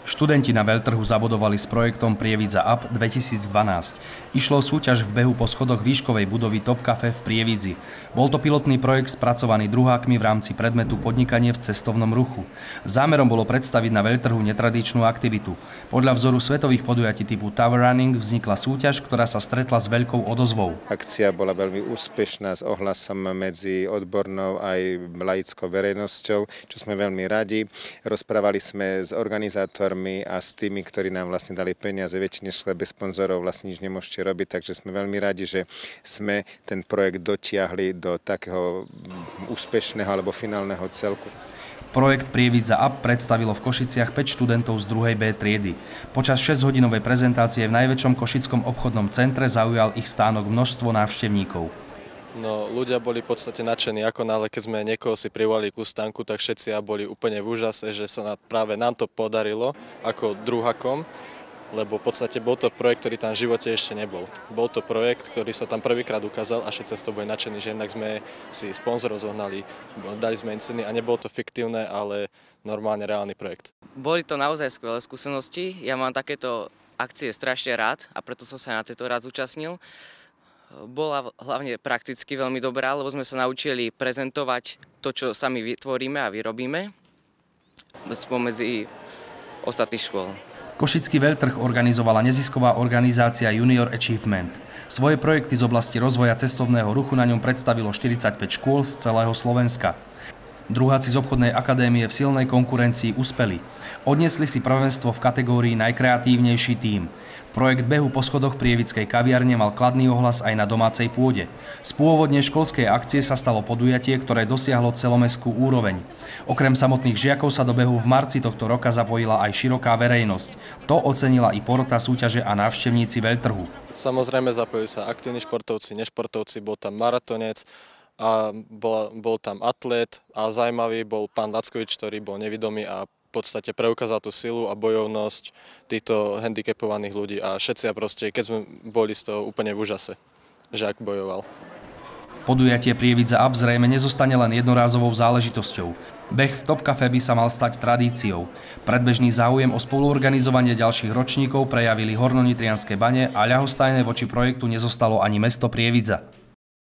Študenti na veľtrhu zabodovali s projektom Prievidza Up 2012. Išlo o súťaž v behu po schodoch výškovej budovy Top Cafe v Prievidzi. Bol to pilotný projekt spracovaný druhákmi v rámci predmetu podnikanie v cestovnom ruchu. Zámerom bolo predstaviť na veľtrhu netradičnú aktivitu. Podľa vzoru svetových podujatí typu Tower Running vznikla súťaž, ktorá sa stretla s veľkou odozvou. Akcia bola veľmi úspešná s ohlasom medzi odbornou aj laickou verejnosťou, čo sme veľmi radi. Rozprávali sme s organizátormi a s tými, ktorí nám vlastne dali peniaze. Väčšine bez sponzorov vlastne nič nemôžete robiť, takže sme veľmi radi, že sme ten projekt dotiahli do takého úspešného alebo finálneho celku. Projekt Prievidza Up predstavilo v Košiciach 5 študentov z 2. B triedy. Počas 6-hodinovej prezentácie v najväčšom košickom obchodnom centre zaujal ich stánok množstvo návštevníkov. No, ľudia boli v podstate nadšení, ako náhle keď sme niekoho si privolali ku stánku, tak všetci boli úplne v úžase, že sa práve nám to podarilo ako druhákom, lebo v podstate bol to projekt, ktorý tam v živote ešte nebol. Bol to projekt, ktorý sa tam prvýkrát ukázal a všetci z toho boli nadšení, že jednak sme si sponzorov zohnali, dali sme im ceny a nebolo to fiktívne, ale normálne reálny projekt. Boli to naozaj skvelé skúsenosti, ja mám takéto akcie strašne rád a preto som sa na tejto rád zúčastnil. Bola hlavne prakticky veľmi dobrá, lebo sme sa naučili prezentovať to, čo sami vytvoríme a vyrobíme spomedzi ostatných škôl. Košický veľtrh organizovala nezisková organizácia Junior Achievement. Svoje projekty z oblasti rozvoja cestovného ruchu na ňom predstavilo 45 škôl z celého Slovenska. Druháci z obchodnej akadémie v silnej konkurencii uspeli. Odniesli si prvenstvo v kategórii najkreatívnejší tím. Projekt behu po schodoch prievidskej kaviarne mal kladný ohlas aj na domácej pôde. Z pôvodne školskej akcie sa stalo podujatie, ktoré dosiahlo celomestskú úroveň. Okrem samotných žiakov sa do behu v marci tohto roka zapojila aj široká verejnosť. To ocenila i porota súťaže a návštevníci veľtrhu. Samozrejme zapojili sa aktívni športovci, nešportovci, bol tam maratonec, a bol tam atlét a zaujímavý bol pán Lackovič, ktorý bol nevidomý a v podstate preukázal tú silu a bojovnosť týchto handicapovaných ľudí a všetci proste, keď sme boli z toho úplne v úžase, že ak bojoval. Podujatie Prievidza Up zrejme nezostane len jednorázovou záležitosťou. Beh v Top Cafe by sa mal stať tradíciou. Predbežný záujem o spoluorganizovanie ďalších ročníkov prejavili Hornonitrianske bane a ľahostajné voči projektu nezostalo ani mesto Prievidza.